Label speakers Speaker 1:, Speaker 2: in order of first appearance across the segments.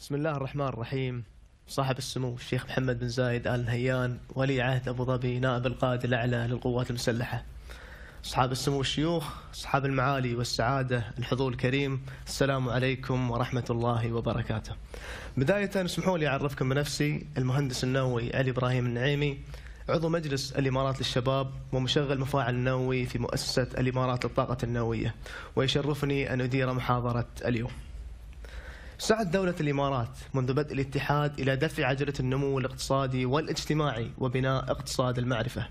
Speaker 1: بسم الله الرحمن الرحيم. صاحب السمو الشيخ محمد بن زايد آل نهيان ولي عهد أبو ظبي نائب القائد الأعلى للقوات المسلحة، أصحاب السمو الشيوخ، أصحاب المعالي والسعادة، الحضور الكريم، السلام عليكم ورحمة الله وبركاته. بداية اسمحوا لي أعرفكم بنفسي، المهندس النووي علي إبراهيم النعيمي، عضو مجلس الإمارات للشباب ومشغل مفاعل نووي في مؤسسة الإمارات للطاقة النووية، ويشرفني أن أدير محاضرة اليوم. سعت دولة الإمارات منذ بدء الاتحاد إلى دفع عجلة النمو الاقتصادي والاجتماعي وبناء اقتصاد المعرفة،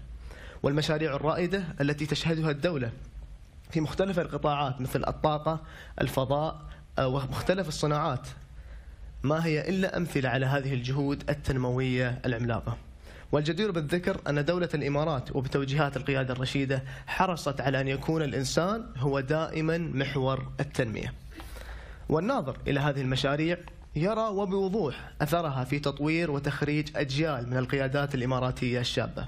Speaker 1: والمشاريع الرائدة التي تشهدها الدولة في مختلف القطاعات مثل الطاقة، الفضاء ومختلف الصناعات ما هي إلا أمثلة على هذه الجهود التنموية العملاقة. والجدير بالذكر أن دولة الإمارات وبتوجيهات القيادة الرشيدة حرصت على أن يكون الإنسان هو دائما محور التنمية، والناظر إلى هذه المشاريع يرى وبوضوح أثرها في تطوير وتخريج أجيال من القيادات الإماراتية الشابة.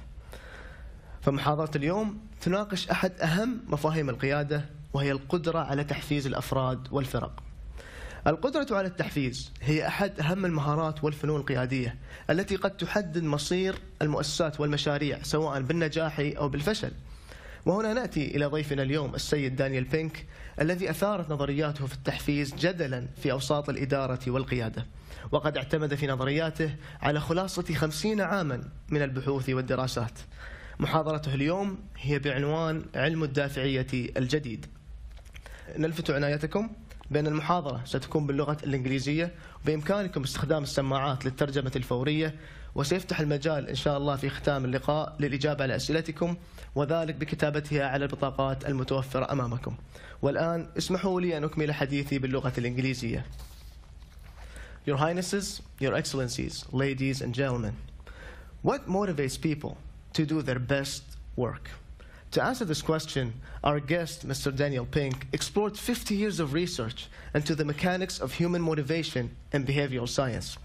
Speaker 1: فمحاضرة اليوم تناقش أحد أهم مفاهيم القيادة، وهي القدرة على تحفيز الأفراد والفرق. القدرة على التحفيز هي أحد أهم المهارات والفنون القيادية التي قد تحدد مصير المؤسسات والمشاريع سواء بالنجاح أو بالفشل. وهنا نأتي إلى ضيفنا اليوم السيد دانيال بينك، الذي أثارت نظرياته في التحفيز جدلا في أوساط الإدارة والقيادة، وقد اعتمد في نظرياته على خلاصة 50 عاما من البحوث والدراسات. محاضرته اليوم هي بعنوان علم الدافعية الجديد. نلفت عنايتكم بأن المحاضرة ستكون باللغة الإنجليزية، وبإمكانكم استخدام السماعات للترجمة الفورية، وسيفتح المجال إن شاء الله في ختام اللقاء للإجابة على أسئلتكم، وذلك بكتابتها على البطاقات المتوفرة أمامكم. والآن اسمحوا لي أن أكمل حديثي باللغة الإنجليزية. Your Highnesses, Your Excellencies, ladies and gentlemen, what motivates people to do their best work? To answer this question, our guest, Mr. Daniel Pink, explored 50 years of research into the mechanics of human motivation and behavioral science.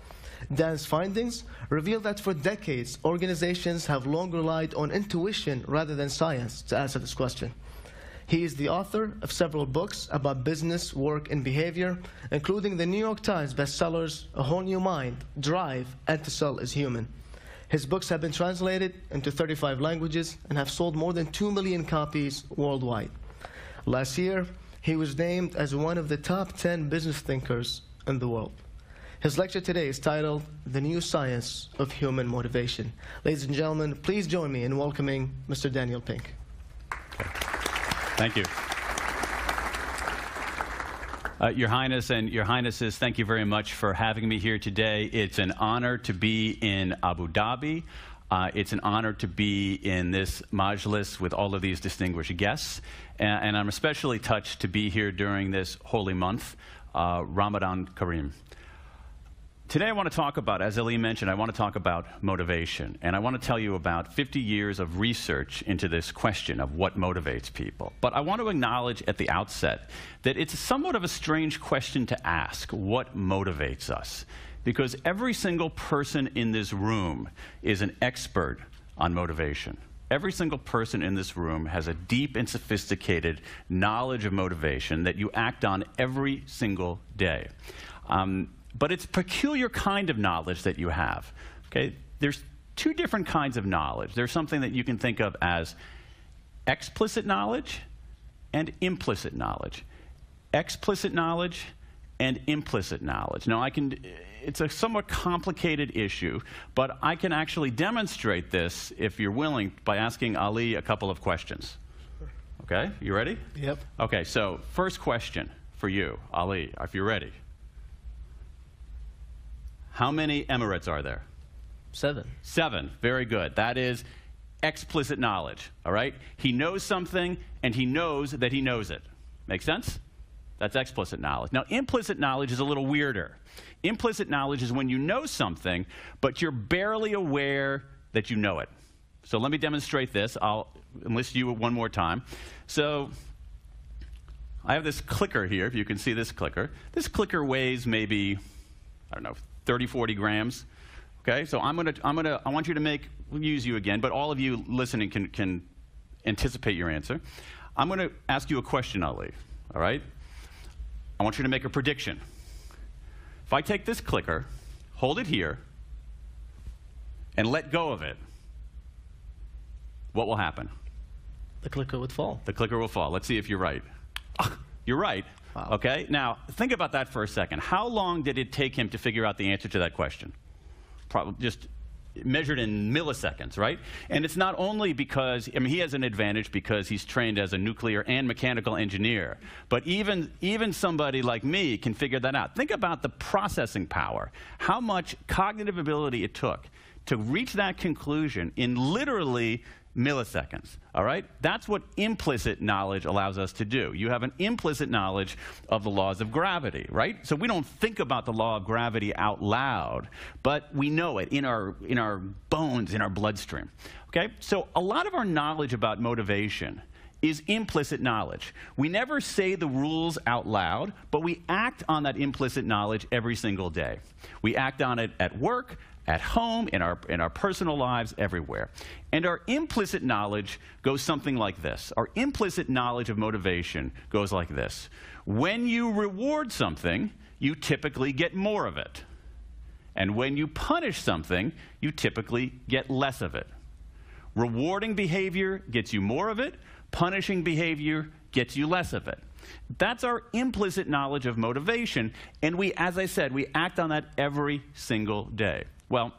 Speaker 1: Dan's findings reveal that for decades, organizations have long relied on intuition rather than science to answer this question. He is the author of several books about business, work, and behavior, including the New York Times bestsellers A Whole New Mind, Drive, and To Sell is Human. His books have been translated into 35 languages and have sold more than 2 million copies worldwide. Last year, he was named as one of the top 10 business thinkers in the world. His lecture today is titled The New Science of Human Motivation. Ladies and gentlemen, please join me in welcoming Mr. Daniel Pink.
Speaker 2: Thank you. Your Highness and Your Highnesses, thank you very much for having me here today. It's an honor to be in Abu Dhabi. It's an honor to be in this Majlis with all of these distinguished guests. And I'm especially touched to be here during this holy month, Ramadan Kareem. Today I want to talk about, as Ali mentioned, I want to talk about motivation. And I want to tell you about 50 years of research into this question of what motivates people. But I want to acknowledge at the outset that it's somewhat of a strange question to ask, what motivates us? Because every single person in this room is an expert on motivation. Every single person in this room has a deep and sophisticated knowledge of motivation that you act on every single day. But it's a peculiar kind of knowledge that you have. Okay? There's two different kinds of knowledge. There's something that you can think of as explicit knowledge and implicit knowledge. Explicit knowledge and implicit knowledge. Now, it's a somewhat complicated issue, but I can actually demonstrate this, if you're willing, by asking Ali a couple of questions. Okay? You ready?
Speaker 1: Yep.
Speaker 2: Okay, so first question for you, Ali, if you're ready. How many Emirates are there?
Speaker 1: 7.
Speaker 2: 7. Very good. That is explicit knowledge. All right? He knows something, and he knows that he knows it. Make sense? That's explicit knowledge. Now, implicit knowledge is a little weirder. Implicit knowledge is when you know something, but you're barely aware that you know it. So let me demonstrate this. I'll enlist you one more time. So I have this clicker here, if you can see this clicker. This clicker weighs maybe, I don't know, 30, 40 grams. Okay, so I want you to use you again, but all of you listening can anticipate your answer. I'm going to ask you a question, Ali. All right? I want you to make a prediction. If I take this clicker, hold it here, and let go of it, what will happen?
Speaker 1: The clicker would fall.
Speaker 2: The clicker will fall. Let's see if you're right. You're right.
Speaker 1: Wow.
Speaker 2: Okay? Now, think about that for a second. How long did it take him to figure out the answer to that question? Probably just measured in milliseconds, right? And it's not only because, I mean, he has an advantage because he's trained as a nuclear and mechanical engineer, but even somebody like me can figure that out. Think about the processing power, how much cognitive ability it took to reach that conclusion in literally milliseconds, all right? That's what implicit knowledge allows us to do. You have an implicit knowledge of the laws of gravity, right? So we don't think about the law of gravity out loud, but we know it in our bones, in our bloodstream, okay? So a lot of our knowledge about motivation is implicit knowledge. We never say the rules out loud, but we act on that implicit knowledge every single day. We act on it at work, at home, in our personal lives, everywhere. And our implicit knowledge goes something like this. Our implicit knowledge of motivation goes like this. When you reward something, you typically get more of it. And when you punish something, you typically get less of it. Rewarding behavior gets you more of it. Punishing behavior gets you less of it. That's our implicit knowledge of motivation. And we, as I said, we act on that every single day. Well,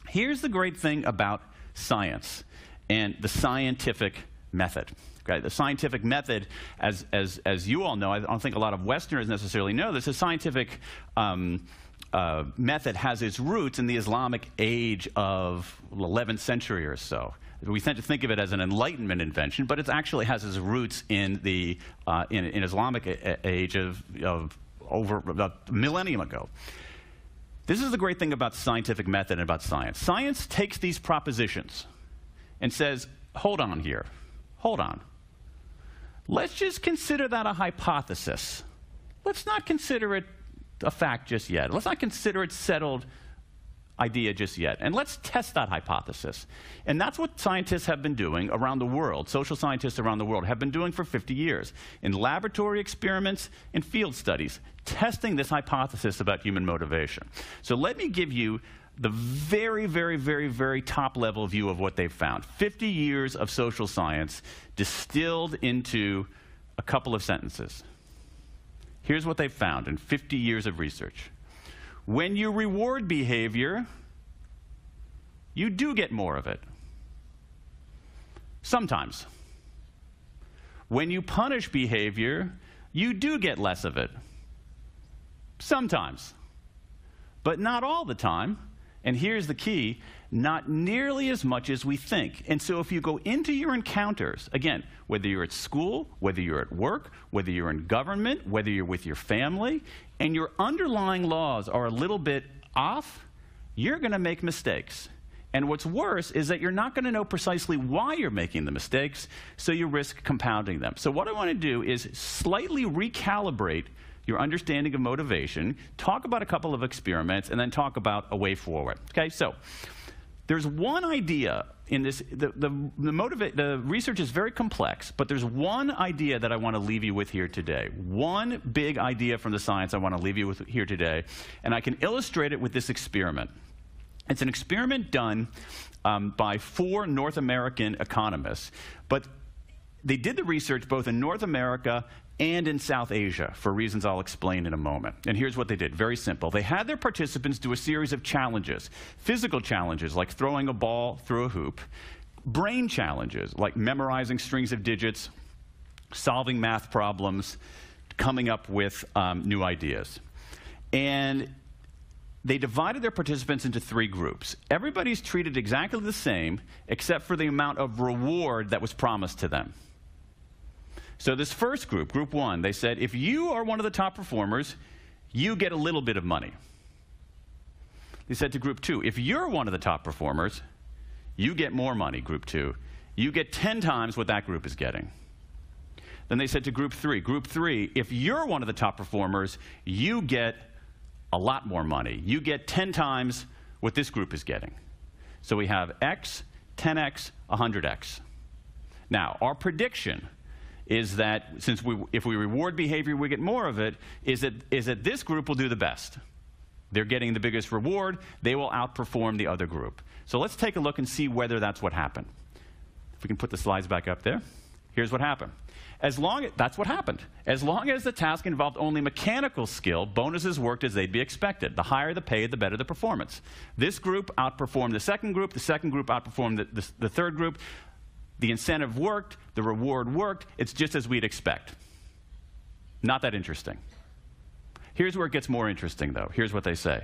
Speaker 2: here's the great thing about science and the scientific method. Okay? The scientific method, as you all know, I don't think a lot of Westerners necessarily know this, the scientific method has its roots in the Islamic age of the 11th century or so. We tend to think of it as an Enlightenment invention, but it actually has its roots in the in Islamic age of over a millennium ago. This is the great thing about the scientific method and about science. Science takes these propositions and says, hold on here, hold on. Let's just consider that a hypothesis. Let's not consider it a fact just yet. Let's not consider it settled idea just yet. And let's test that hypothesis. And that's what scientists have been doing around the world, social scientists around the world have been doing for 50 years in laboratory experiments and field studies, testing this hypothesis about human motivation. So let me give you the very, very, very, very top level view of what they've found. 50 years of social science distilled into a couple of sentences. Here's what they've found in 50 years of research. When you reward behavior, you do get more of it. Sometimes. When you punish behavior, you do get less of it. Sometimes. But not all the time. And here's the key, not nearly as much as we think. And so if you go into your encounters, again, whether you're at school, whether you're at work, whether you're in government, whether you're with your family, and your underlying laws are a little bit off, you're going to make mistakes. And what's worse is that you're not going to know precisely why you're making the mistakes, so you risk compounding them. So what I want to do is slightly recalibrate your understanding of motivation, talk about a couple of experiments, and then talk about a way forward. Okay, so there's one idea in this, the research is very complex, but there's one idea that I want to leave you with here today. One big idea from the science I want to leave you with here today, and I can illustrate it with this experiment. It's an experiment done by 4 North American economists, but they did the research both in North America and in South Asia, for reasons I'll explain in a moment. And here's what they did, very simple. They had their participants do a series of challenges, physical challenges like throwing a ball through a hoop, brain challenges like memorizing strings of digits, solving math problems, coming up with new ideas. And they divided their participants into 3 groups. Everybody's treated exactly the same, except for the amount of reward that was promised to them. So this first group, group 1, they said, if you are one of the top performers, you get a little bit of money. They said to group 2, if you're one of the top performers, you get more money, group 2. You get 10 times what that group is getting. Then they said to group 3, if you're one of the top performers, you get a lot more money. You get 10 times what this group is getting. So we have X, 10X, 100X. Now, our prediction is that since if we reward behavior, we get more of it, is that this group will do the best. they're getting the biggest reward, they will outperform the other group. So let's take a look and see whether that's what happened. If we can put the slides back up there. Here's what happened. That's what happened. As long as the task involved only mechanical skill, bonuses worked as they'd be expected. The higher the pay, the better the performance. This group outperformed the second group outperformed the third group. The incentive worked, the reward worked. It's just as we'd expect. Not that interesting. Here's where it gets more interesting, though. Here's what they say.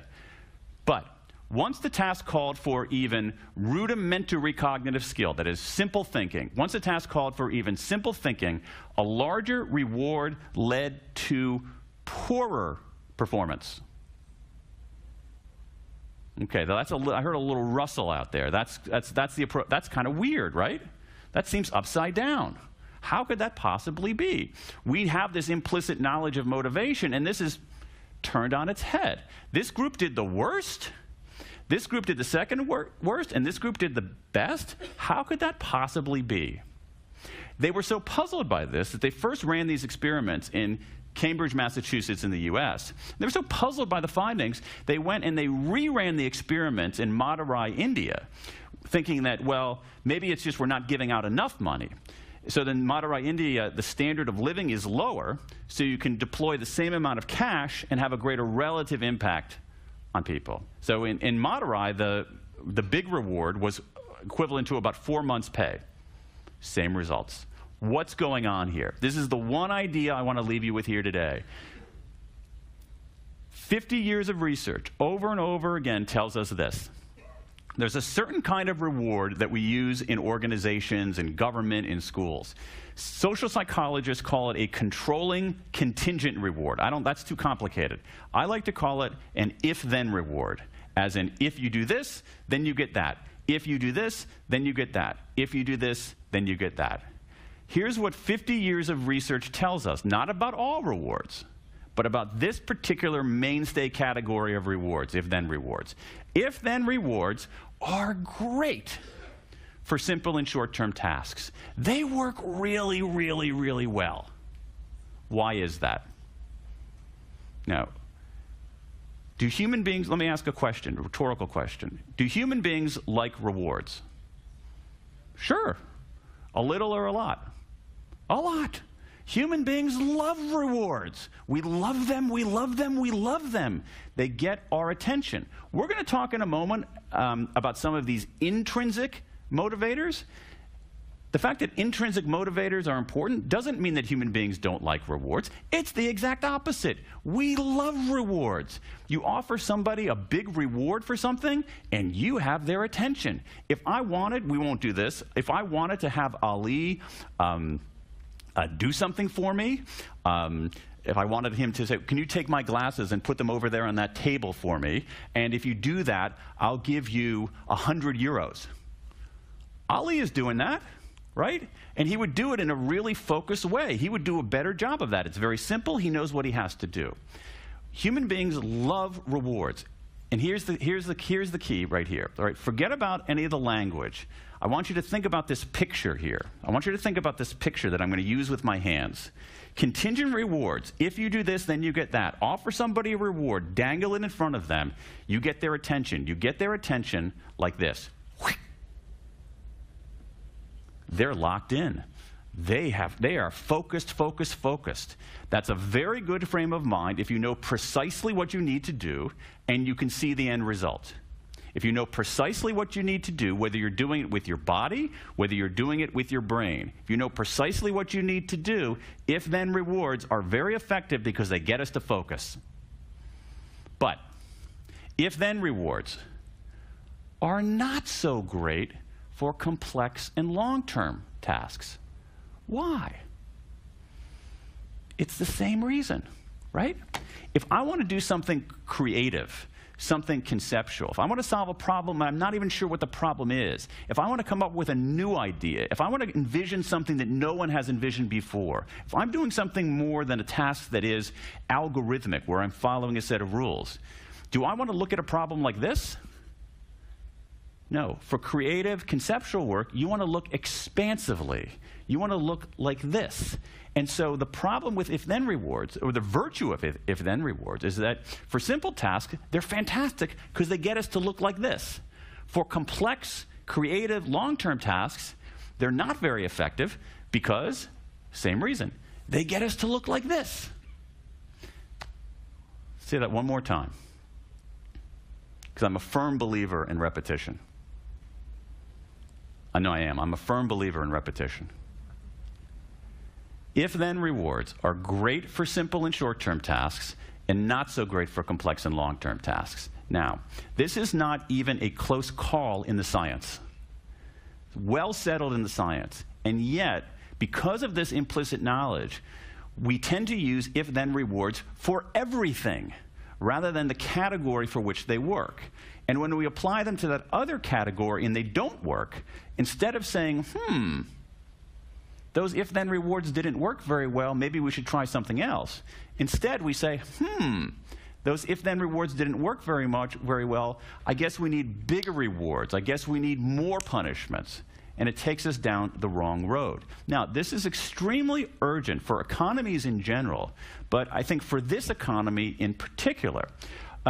Speaker 2: But once the task called for even rudimentary cognitive skill, that is simple thinking, once the task called for even simple thinking, a larger reward led to poorer performance. Okay, I heard a little rustle out there. That's kind of weird, right? That seems upside down. How could that possibly be? We have this implicit knowledge of motivation, and this is turned on its head. This group did the worst. This group did the second worst, and this group did the best? How could that possibly be? They were so puzzled by this that they first ran these experiments in Cambridge, Massachusetts in the US. They were so puzzled by the findings, they went and they reran the experiments in Madurai, India, thinking that, well, maybe it's just we're not giving out enough money. So then Madurai, India, the standard of living is lower, so you can deploy the same amount of cash and have a greater relative impact on people. So in Madurai, the big reward was equivalent to about 4 months' pay. Same results. What's going on here? This is the one idea I want to leave you with here today. 50 years of research, over and over again, tells us this. There's a certain kind of reward that we use in organizations, in government, in schools. Social psychologists call it a controlling contingent reward. That's too complicated. I like to call it an if-then reward, as in if you do this, then you get that. If you do this, then you get that. If you do this, then you get that. Here's what 50 years of research tells us, not about all rewards, but about this particular mainstay category of rewards, if-then rewards. If-then rewards are great for simple and short-term tasks. They work really, really, really well. Why is that? Now, do human beings, let me ask a question, a rhetorical question. Do human beings like rewards? Sure. A little or a lot? A lot. Human beings love rewards. We love them, we love them, we love them. They get our attention. We're going to talk in a moment about some of these intrinsic motivators. The fact that intrinsic motivators are important doesn't mean that human beings don't like rewards. It's the exact opposite. We love rewards. You offer somebody a big reward for something, and you have their attention. If I wanted, we won't do this, if I wanted to have Ali do something for me, if I wanted him to say, can you take my glasses and put them over there on that table for me, and if you do that, I'll give you 100 euros. Ali is doing that, right? And he would do it in a really focused way. He would do a better job of that. It's very simple. He knows what he has to do. Human beings love rewards. And here's the key right here. All right, forget about any of the language. I want you to think about this picture here. I want you to think about this picture that I'm going to use with my hands. Contingent rewards. If you do this, then you get that. Offer somebody a reward. Dangle it in front of them. You get their attention. You get their attention like this. They're locked in. They are focused, focused, focused. That's a very good frame of mind if you know precisely what you need to do and you can see the end result. If you know precisely what you need to do, whether you're doing it with your body, whether you're doing it with your brain, if you know precisely what you need to do, if-then rewards are very effective because they get us to focus. But if-then rewards are not so great for complex and long-term tasks. Why? It's the same reason, right? If I want to do something creative, something conceptual, if I want to solve a problem and I'm not even sure what the problem is, if I want to come up with a new idea, if I want to envision something that no one has envisioned before, if I'm doing something more than a task that is algorithmic, where I'm following a set of rules, do I want to look at a problem like this? No, for creative, conceptual work, you want to look expansively. You want to look like this. And so the problem with if-then rewards, or the virtue of if-then rewards, is that for simple tasks, they're fantastic because they get us to look like this. For complex, creative, long-term tasks, they're not very effective because, same reason, they get us to look like this. Say that one more time, because I'm a firm believer in repetition. I know I am. I'm a firm believer in repetition. If-then rewards are great for simple and short-term tasks and not so great for complex and long-term tasks. Now, this is not even a close call in the science. It's well settled in the science. And yet, because of this implicit knowledge, we tend to use if-then rewards for everything rather than the category for which they work. And when we apply them to that other category and they don't work, instead of saying, those if-then rewards didn't work very well, maybe we should try something else. Instead, we say, those if-then rewards didn't work very well, I guess we need bigger rewards. I guess we need more punishments. And it takes us down the wrong road. Now, this is extremely urgent for economies in general, but I think for this economy in particular,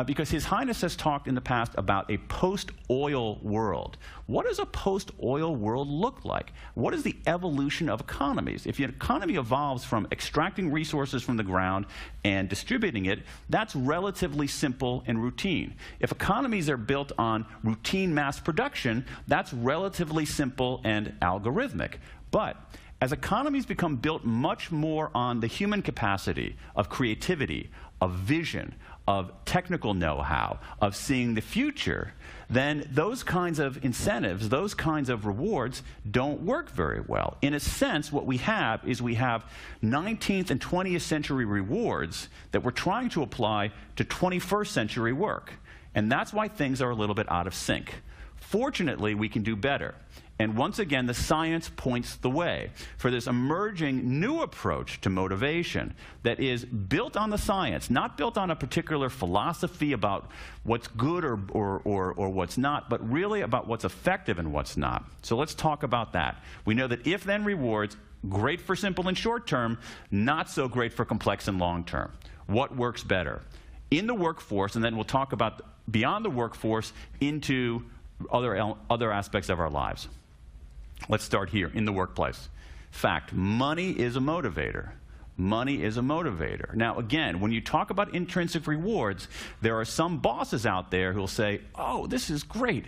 Speaker 2: because His Highness has talked in the past about a post-oil world. What does a post-oil world look like? What is the evolution of economies? If an economy evolves from extracting resources from the ground and distributing it, that's relatively simple and routine. If economies are built on routine mass production, that's relatively simple and algorithmic. But as economies become built much more on the human capacity of creativity, of vision, of technical know-how, of seeing the future, then those kinds of incentives, those kinds of rewards don't work very well. In a sense, what we have is we have 19th and 20th century rewards that we're trying to apply to 21st century work. And that's why things are a little bit out of sync. Fortunately, we can do better. And once again, the science points the way for this emerging new approach to motivation that is built on the science, not built on a particular philosophy about what's good or what's not, but really about what's effective and what's not. So let's talk about that. We know that if-then rewards, great for simple and short term, not so great for complex and long term. What works better? In the workforce, and then we'll talk about beyond the workforce into other aspects of our lives. Let's start here, in the workplace. Fact, money is a motivator. Money is a motivator. Now, again, when you talk about intrinsic rewards, there are some bosses out there who will say, oh, this is great.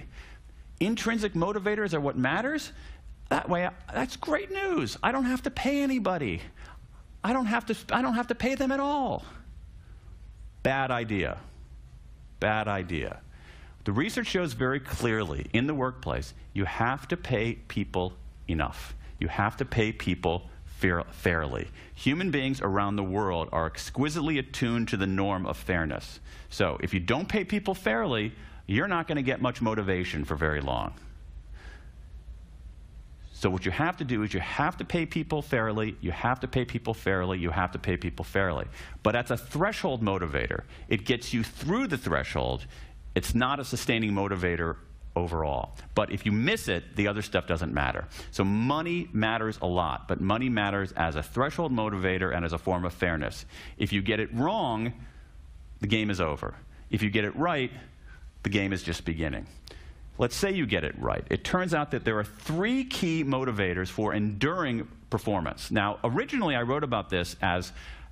Speaker 2: Intrinsic motivators are what matters? That way, that's great news. I don't have to pay anybody. I don't have to pay them at all. Bad idea. Bad idea. The research shows very clearly in the workplace, you have to pay people enough. You have to pay people fairly. Human beings around the world are exquisitely attuned to the norm of fairness. So if you don't pay people fairly, you're not going to get much motivation for very long. So what you have to do is you have to pay people fairly, you have to pay people fairly, you have to pay people fairly. But that's a threshold motivator. It gets you through the threshold. It's not a sustaining motivator overall. But if you miss it, the other stuff doesn't matter. So money matters a lot, but money matters as a threshold motivator and as a form of fairness. If you get it wrong, the game is over. If you get it right, the game is just beginning. Let's say you get it right. It turns out that there are 3 key motivators for enduring performance. Now, originally I wrote about this as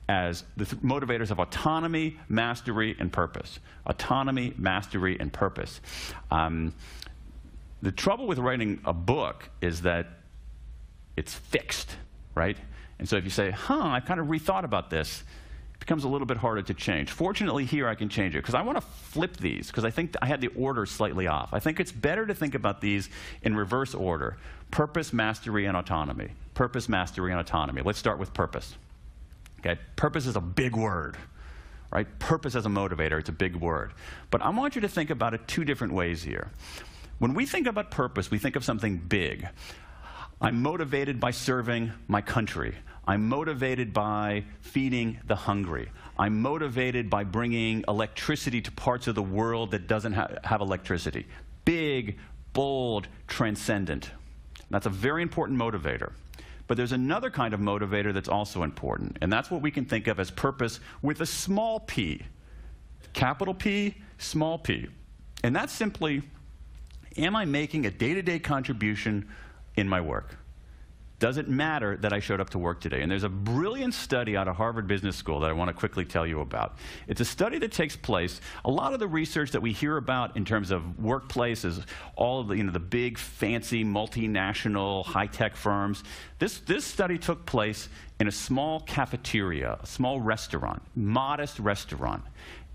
Speaker 2: the motivators of autonomy, mastery, and purpose. Autonomy, mastery, and purpose. The trouble with writing a book is that it's fixed, right? And so if you say, I've kind of rethought about this, it becomes a little bit harder to change. Fortunately, here I can change it, because I want to flip these, because I think I had the order slightly off. I think it's better to think about these in reverse order. Purpose, mastery, and autonomy. Purpose, mastery, and autonomy. Let's start with purpose. Okay? Purpose is a big word, right? Purpose as a motivator, it's a big word. But I want you to think about it 2 different ways here. When we think about purpose, we think of something big. I'm motivated by serving my country. I'm motivated by feeding the hungry. I'm motivated by bringing electricity to parts of the world that doesn't have electricity. Big, bold, transcendent. That's a very important motivator. But there's another kind of motivator that's also important, and that's what we can think of as purpose with a small p. Capital P, small p. And that's simply, am I making a day-to-day contribution in my work? Does it matter that I showed up to work today? And there's a brilliant study out of Harvard Business School that I want to quickly tell you about. It's a study that takes place. A lot of the research that we hear about in terms of workplaces, all of the, the big, fancy, multinational, high-tech firms, this study took place in a small cafeteria, a small restaurant, modest restaurant.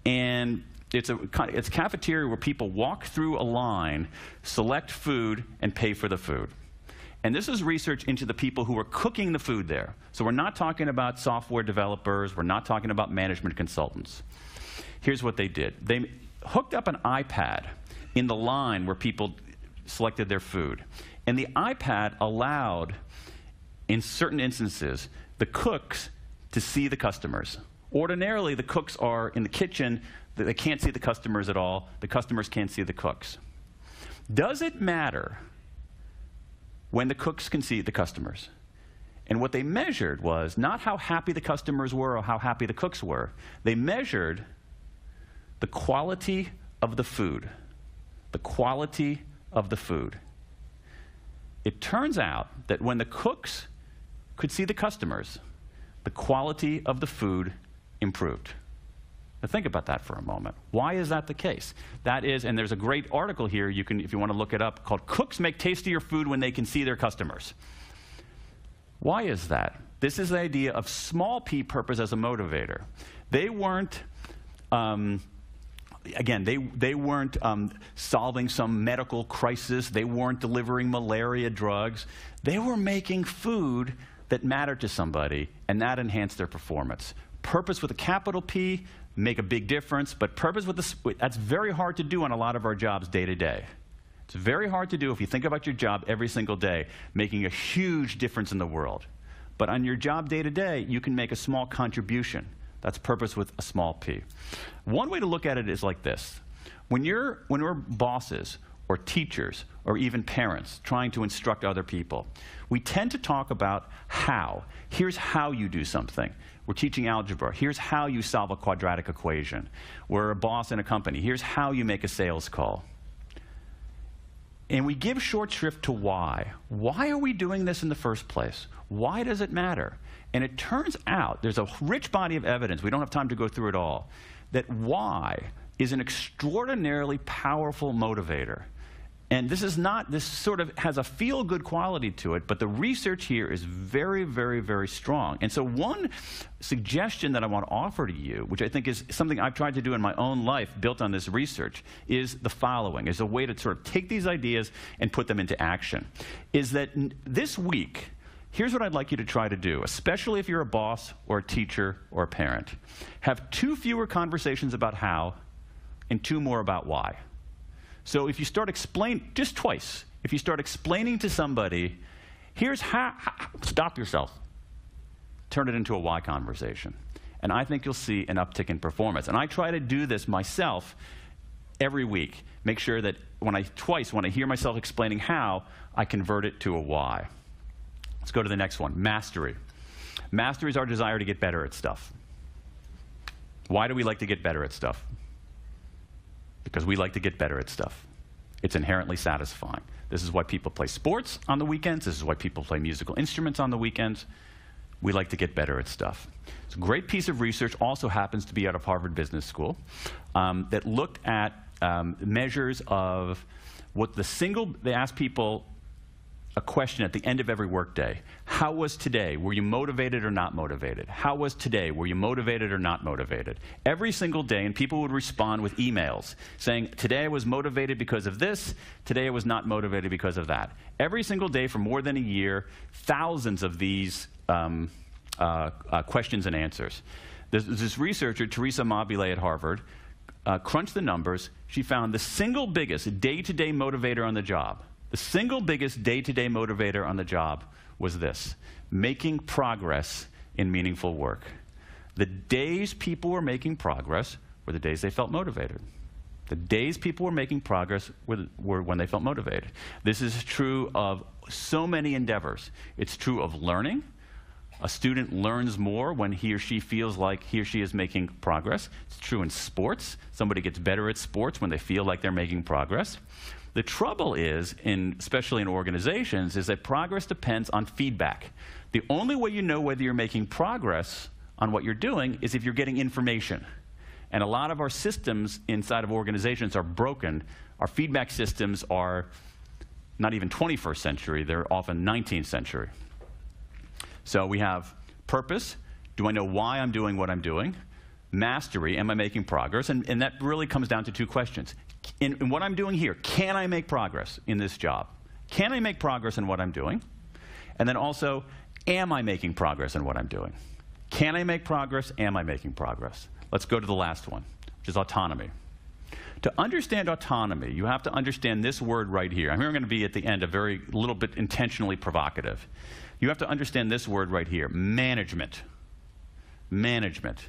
Speaker 2: And it's a cafeteria where people walk through a line, select food, and pay for the food. And this is research into the people who are cooking the food there. So we're not talking about software developers. We're not talking about management consultants. Here's what they did. They hooked up an iPad in the line where people selected their food. And the iPad allowed, in certain instances, the cooks to see the customers. Ordinarily, the cooks are in the kitchen. They can't see the customers at all. The customers can't see the cooks. Does it matter when the cooks can see the customers? And what they measured was not how happy the customers were or how happy the cooks were. They measured the quality of the food. The quality of the food. It turns out that when the cooks could see the customers, the quality of the food improved. Now think about that for a moment. Why is that the case? That is, and there's a great article here, you can, if you want to look it up, called "Cooks Make Tastier Food When They Can See Their Customers." Why is that? This is the idea of small p purpose as a motivator. They weren't, again, they weren't solving some medical crisis. They weren't delivering malaria drugs. They were making food that mattered to somebody, and that enhanced their performance. Purpose with a capital P, make a big difference, but purpose with that's very hard to do on a lot of our jobs day to day. It's very hard to do if you think about your job every single day, making a huge difference in the world. But on your job day to day, you can make a small contribution. That's purpose with a small p. One way to look at it is like this. When we're bosses or teachers or even parents trying to instruct other people, we tend to talk about how. Here's how you do something. We're teaching algebra. Here's how you solve a quadratic equation. We're a boss in a company. Here's how you make a sales call. And we give short shrift to why. Why are we doing this in the first place? Why does it matter? And it turns out, there's a rich body of evidence, we don't have time to go through it all, that why is an extraordinarily powerful motivator. And this sort of has a feel-good quality to it, but the research here is very, very, very strong. And so one suggestion that I want to offer to you, which I think is something I've tried to do in my own life built on this research, is the following, is a way to sort of take these ideas and put them into action, is that this week, here's what I'd like you to try to do, especially if you're a boss or a teacher or a parent. Have 2 fewer conversations about how and 2 more about why. So if you start explaining, just twice, if you start explaining to somebody, here's how, stop yourself. Turn it into a why conversation. And I think you'll see an uptick in performance. And I try to do this myself every week. Make sure that when I hear myself explaining how, I convert it to a why. Let's go to the next one, mastery. Mastery is our desire to get better at stuff. Why do we like to get better at stuff? Because we like to get better at stuff. It's inherently satisfying. This is why people play sports on the weekends. This is why people play musical instruments on the weekends. We like to get better at stuff. It's a great piece of research, also happens to be out of Harvard Business School, that looked at measures of what they asked people a question at the end of every workday. How was today? Were you motivated or not motivated? How was today? Were you motivated or not motivated? Every single day, and people would respond with emails saying, today I was motivated because of this, today I was not motivated because of that. Every single day for more than a year, thousands of these questions and answers. This researcher, Teresa Mobile at Harvard, crunched the numbers. She found the single biggest day-to-day motivator on the job. The single biggest day-to-day motivator on the job was this: making progress in meaningful work. The days people were making progress were the days they felt motivated. The days people were making progress were when they felt motivated. This is true of so many endeavors. It's true of learning. A student learns more when he or she feels like he or she is making progress. It's true in sports. Somebody gets better at sports when they feel like they're making progress. The trouble is, especially in organizations, is that progress depends on feedback. The only way you know whether you're making progress on what you're doing is if you're getting information. And a lot of our systems inside of organizations are broken. Our feedback systems are not even 21st century, they're often 19th century. So we have purpose. Do I know why I'm doing what I'm doing? Mastery, am I making progress? And that really comes down to two questions. In what I'm doing here, can I make progress in this job? Can I make progress in what I'm doing? And then also, am I making progress in what I'm doing? Can I make progress? Am I making progress? Let's go to the last one, which is autonomy. To understand autonomy, you have to understand this word right here. I'm going to be at the end a little bit intentionally provocative. You have to understand this word right here, management. Management.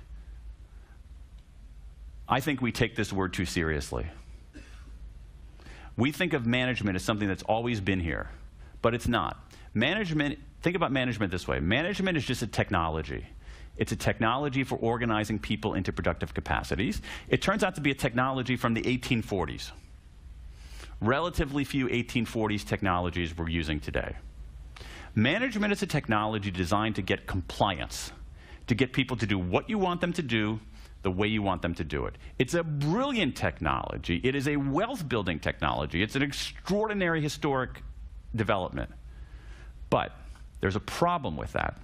Speaker 2: I think we take this word too seriously. We think of management as something that's always been here, but it's not. Management, think about management this way. Management is just a technology. It's a technology for organizing people into productive capacities. It turns out to be a technology from the 1840s. Relatively few 1840s technologies we're using today. Management is a technology designed to get compliance, to get people to do what you want them to do, the way you want them to do it. It's a brilliant technology. It is a wealth-building technology. It's an extraordinary historic development. But there's a problem with that.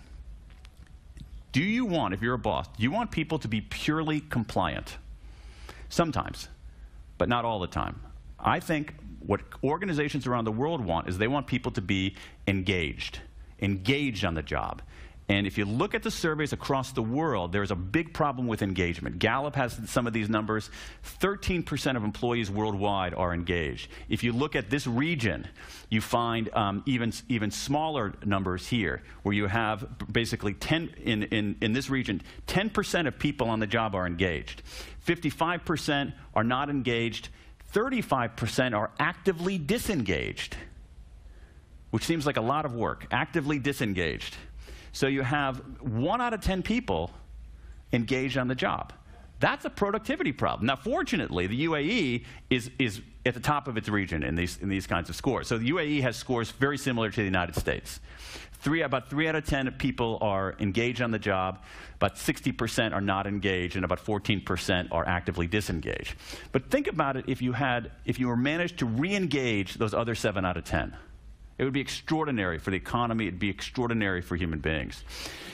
Speaker 2: Do you want, if you're a boss, do you want people to be purely compliant? Sometimes, but not all the time. I think what organizations around the world want is they want people to be engaged on the job. And if you look at the surveys across the world, there's a big problem with engagement. Gallup has some of these numbers. 13% of employees worldwide are engaged. If you look at this region, you find even smaller numbers here, where you have basically in this region, 10% of people on the job are engaged. 55% are not engaged. 35% are actively disengaged, which seems like a lot of work, actively disengaged. So you have 1 out of 10 people engaged on the job. That's a productivity problem. Now, fortunately, the UAE is at the top of its region in these kinds of scores. So the UAE has scores very similar to the United States. About 3 out of 10 people are engaged on the job, about 60% are not engaged, and about 14% are actively disengaged. But think about it if you were managed to re-engage those other 7 out of 10. It would be extraordinary for the economy. It would be extraordinary for human beings.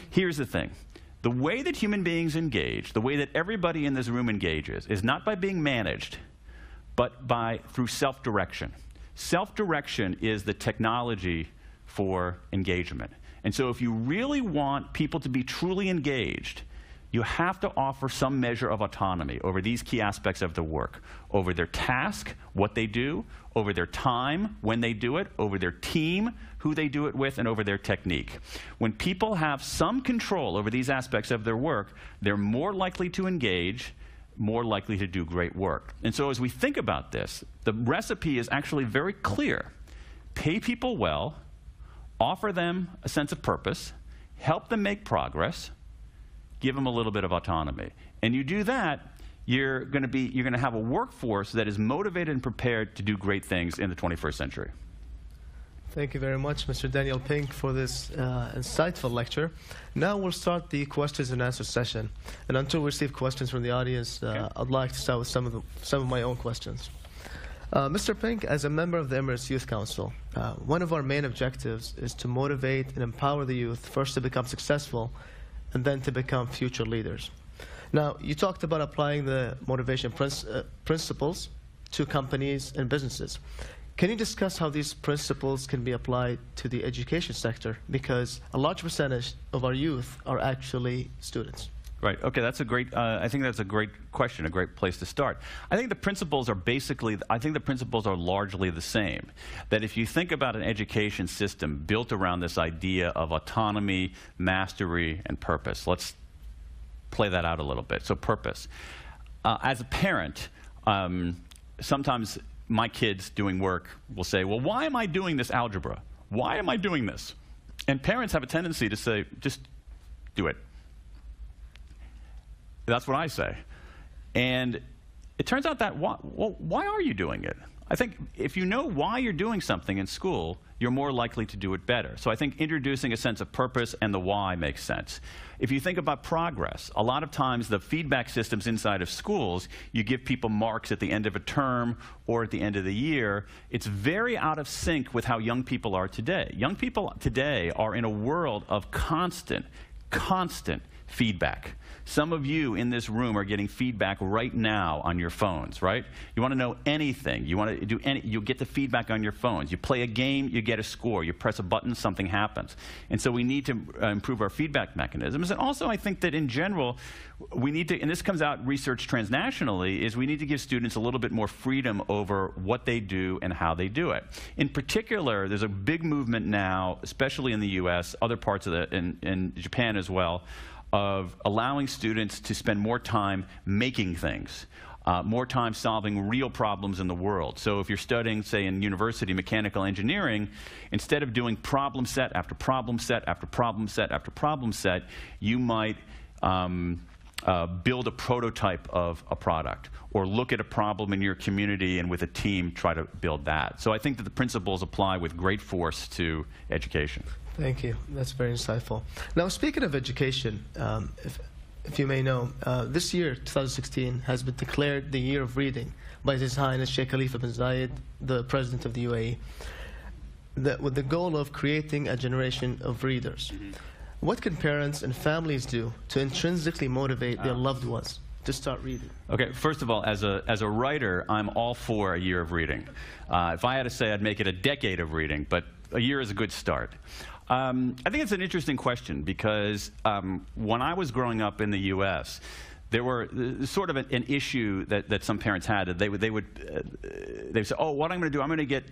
Speaker 2: Here's the thing. The way that human beings engage, the way that everybody in this room engages, is not by being managed, but through self-direction. Self-direction is the technology for engagement. And so if you really want people to be truly engaged, you have to offer some measure of autonomy over these key aspects of the work, over their task, what they do, over their time, when they do it, over their team, who they do it with, and over their technique. When people have some control over these aspects of their work, they're more likely to engage, more likely to do great work. And so as we think about this, the recipe is actually very clear. Pay people well, offer them a sense of purpose, help them make progress, give them a little bit of autonomy. And you do that, you're going to have a workforce that is motivated and prepared to do great things in the 21st century.
Speaker 1: Thank you very much, Mr. Daniel Pink, for this insightful lecture. Now we'll start the questions and answer session. And until we receive questions from the audience, I'd like to start with some of my own questions. Mr. Pink, as a member of the Emirates Youth Council, one of our main objectives is to motivate and empower the youth first to become successful and then to become future leaders. Now, you talked about applying the motivation principles to companies and businesses. Can you discuss how these principles can be applied to the education sector? Because a large percentage of our youth are actually students.
Speaker 2: Right. Okay. That's a great. I think that's a great question. A great place to start. I think the principles are largely the same. That if you think about an education system built around this idea of autonomy, mastery, and purpose, let's play that out a little bit. So, purpose. As a parent, sometimes my kids doing work will say, well, why am I doing this algebra? Why am I doing this? And parents have a tendency to say, just do it. That's what I say. And it turns out that, well, why are you doing it? I think if you know why you're doing something in school, you're more likely to do it better. So I think introducing a sense of purpose and the why makes sense. If you think about progress, a lot of times the feedback systems inside of schools, you give people marks at the end of a term or at the end of the year. It's very out of sync with how young people are today. Young people today are in a world of constant feedback. Some of you in this room are getting feedback right now on your phones, right? You want to know anything. You want to do you get the feedback on your phones. You play a game, you get a score. You press a button, something happens. And so we need to improve our feedback mechanisms. And also I think that in general, we need to, and this comes out research transnationally, is we need to give students a little bit more freedom over what they do and how they do it. In particular, there's a big movement now, especially in the US, other parts of in Japan as well, of allowing students to spend more time making things, more time solving real problems in the world. So if you're studying, say, in university mechanical engineering, instead of doing problem set after problem set after problem set after problem set, you might build a prototype of a product, or look at a problem in your community and with a team try to build that. So I think that the principles apply with great force to education.
Speaker 1: Thank you. That's very insightful. Now, speaking of education, if you may know, this year, 2016, has been declared the Year of Reading by His Highness Sheikh Khalifa bin Zayed, the President of the UAE, with the goal of creating a generation of readers. Mm-hmm. What can parents and families do to intrinsically motivate their loved ones to start reading?
Speaker 2: Okay, first of all, as a writer, I'm all for a year of reading. If I had to say, I'd make it a decade of reading, but a year is a good start. I think it's an interesting question because when I was growing up in the U.S., there were sort of an issue that some parents had. They would say, oh, what I'm going to do, I'm going to get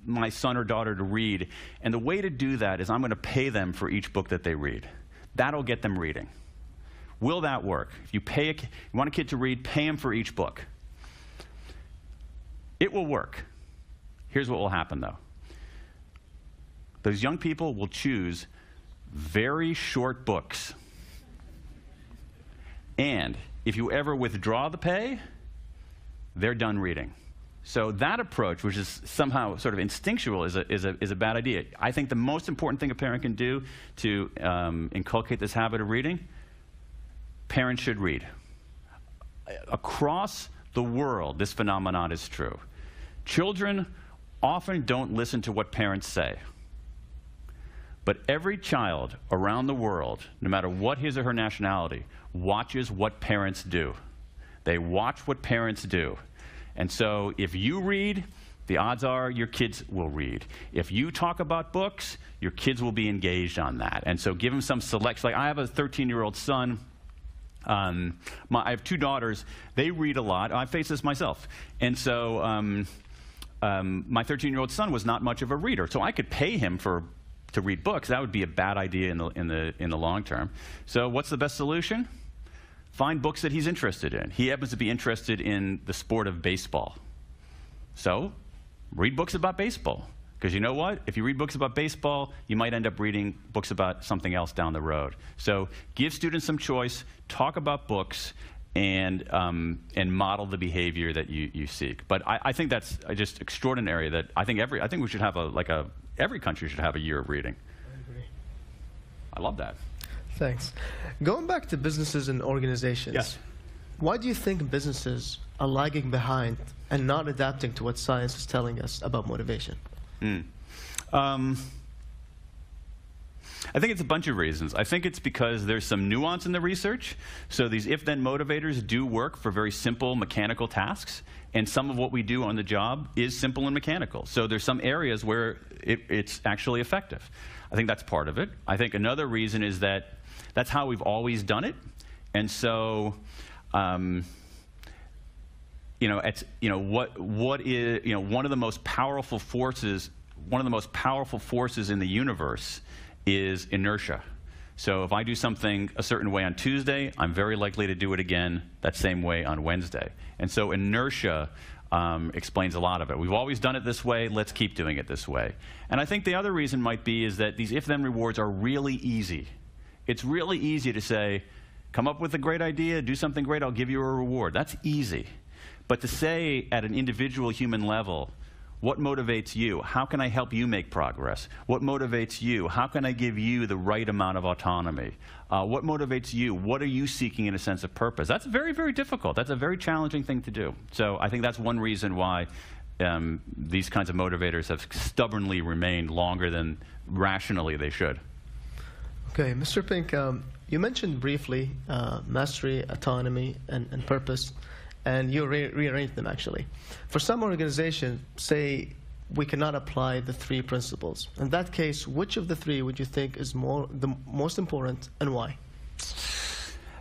Speaker 2: my son or daughter to read, and the way to do that is I'm going to pay them for each book that they read. That'll get them reading. Will that work? If you want a kid to read, pay him for each book. It will work. Here's what will happen, though. Those young people will choose very short books. And if you ever withdraw the pay, they're done reading. So that approach, which is somehow sort of instinctual, is a bad idea. I think the most important thing a parent can do to inculcate this habit of reading, parents should read. Across the world, this phenomenon is true. Children often don't listen to what parents say. But every child around the world, no matter what his or her nationality, watches what parents do. They watch what parents do. And so if you read, the odds are your kids will read. If you talk about books, your kids will be engaged on that. And so give them some selection. Like I have a 13-year-old son. I have two daughters. They read a lot. I face this myself. And so my 13-year-old son was not much of a reader. So I could pay him to read books. That would be a bad idea in the long term. So what's the best solution? Find books that he's interested in. He happens to be interested in the sport of baseball. So read books about baseball. Because you know what? If you read books about baseball, you might end up reading books about something else down the road. So give students some choice, talk about books, and model the behavior that you seek. But I think that's just extraordinary. That I think we should have every country should have a year of reading.
Speaker 1: I agree.
Speaker 2: I love that.
Speaker 1: Thanks. Going back to businesses and organizations,
Speaker 2: yes.
Speaker 1: Why do you think businesses are lagging behind and not adapting to what science is telling us about motivation?
Speaker 2: I think it's a bunch of reasons. I think it's because there's some nuance in the research. So these if-then motivators do work for very simple mechanical tasks, and some of what we do on the job is simple and mechanical. So there's some areas where it's actually effective. I think that's part of it. I think another reason is that that's how we've always done it. And so, one of the most powerful forces in the universe is inertia. So if I do something a certain way on Tuesday, I'm very likely to do it again that same way on Wednesday. And so inertia explains a lot of it. We've always done it this way. Let's keep doing it this way. And I think the other reason might be is that these if-then rewards are really easy. It's really easy to say, come up with a great idea, do something great, I'll give you a reward. That's easy. But to say at an individual human level, what motivates you? How can I help you make progress? What motivates you? How can I give you the right amount of autonomy? What motivates you? What are you seeking in a sense of purpose? That's very, very difficult. That's a very challenging thing to do. So I think that's one reason why these kinds of motivators have stubbornly remained longer than rationally they should.
Speaker 1: Okay, Mr. Pink, you mentioned briefly mastery, autonomy, and purpose. And you rearrange them, actually. For some organizations, say we cannot apply the three principles. In that case, which of the three would you think is the most important, and why?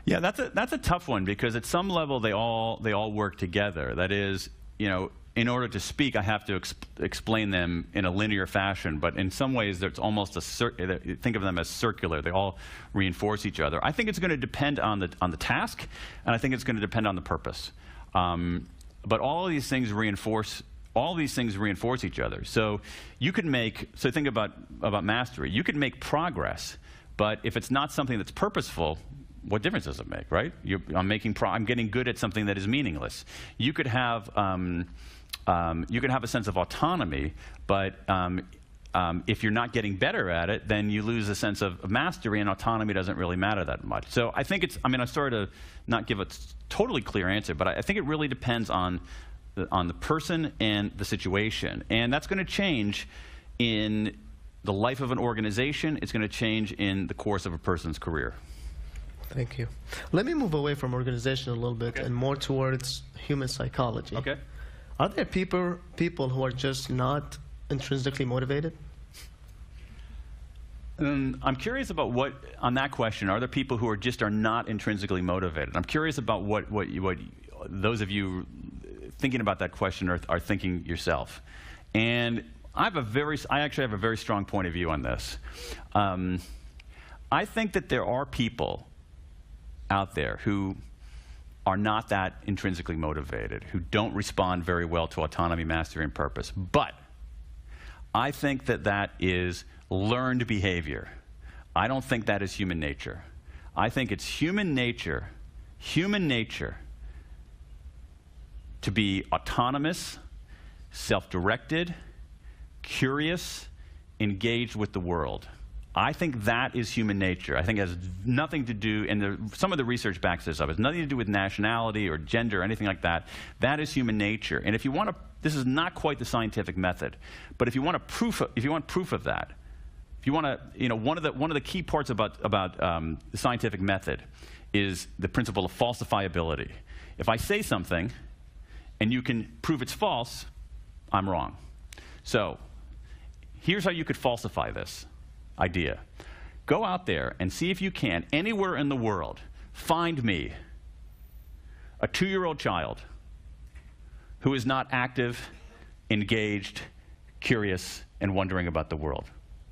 Speaker 2: Yeah, that's a tough one, because at some level they all work together. That is, you know, in order to speak, I have to explain them in a linear fashion. But in some ways, it's almost think of them as circular. They all reinforce each other. I think it's going to depend on the task, and I think it's going to depend on the purpose. But all of these things reinforce each other. So you could think about mastery. You could make progress, but if it's not something that's purposeful, what difference does it make, right? I'm getting good at something that is meaningless. You could have a sense of autonomy, but if you're not getting better at it, then you lose a sense of mastery, and autonomy doesn't really matter that much. So I think I'm sorry to not give a totally clear answer, but I think it really depends on the person and the situation. And that's going to change in the life of an organization. It's going to change in the course of a person's career.
Speaker 1: Thank you. Let me move away from organization a little bit and more towards human psychology.
Speaker 2: Okay.
Speaker 1: Are there people who are just not intrinsically motivated?
Speaker 2: I'm curious about on that question, are there people who are not intrinsically motivated? I'm curious about what those of you thinking about that question are thinking yourself. And I actually have a very strong point of view on this. I think that there are people out there who are not that intrinsically motivated, who don't respond very well to autonomy, mastery, and purpose. But I think that is learned behavior. I don't think that is human nature. I think it's human nature to be autonomous, self-directed, curious, engaged with the world. I think that is human nature. I think it has nothing to do, and some of the research backs this up, it has nothing to do with nationality or gender or anything like that. That is human nature. And if you want to, this is not quite the scientific method, but if you want proof of that, if you want to, one of the key parts about the scientific method is the principle of falsifiability. If I say something and you can prove it's false, I'm wrong. So here's how you could falsify this idea. Go out there and see if you can, anywhere in the world, find me a 2-year-old child who is not active, engaged, curious, and wondering about the world.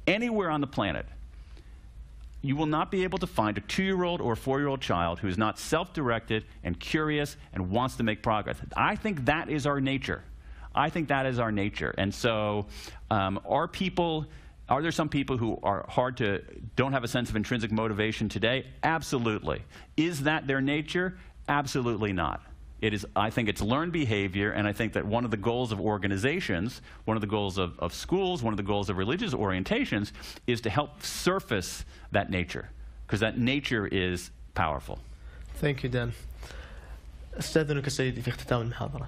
Speaker 2: Anywhere on the planet, you will not be able to find a 2-year-old or a 4-year-old child who is not self-directed and curious and wants to make progress. I think that is our nature. I think that is our nature. And so are there some people who are don't have a sense of intrinsic motivation today? Absolutely. Is that their nature? Absolutely not. I think it's learned behavior, and I think that one of the goals of organizations, one of the goals of schools, one of the goals of religious orientations is to help surface that nature, because that nature is powerful.
Speaker 1: Thank you, Dan. أستاذنك سيدي في اختتام المحاضرة.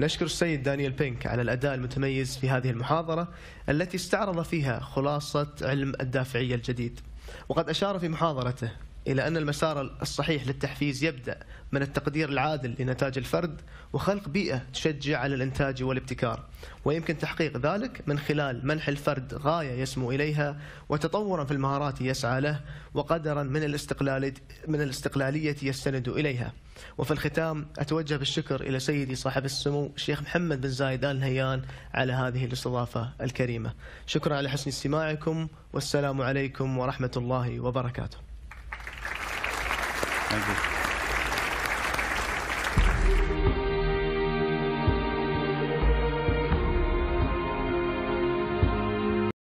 Speaker 1: نشكر السيد دانيال بينك على الأداء المتميز في هذه المحاضرة التي استعرض فيها خلاصة علم الدافعية الجديد. وقد أشار في محاضرته إلى أن المسار الصحيح للتحفيز يبدأ من التقدير العادل لنتاج الفرد وخلق بيئة تشجع على الإنتاج والابتكار، ويمكن تحقيق ذلك من خلال منح الفرد غاية يسمو إليها وتطورا في المهارات يسعى له وقدرا من الاستقلالية يستند إليها. وفي الختام أتوجه بالشكر إلى سيدي صاحب السمو الشيخ محمد بن زايد آل نهيان على هذه الاستضافة الكريمة. شكرا على حسن استماعكم، والسلام عليكم ورحمة الله وبركاته.
Speaker 2: Thank you.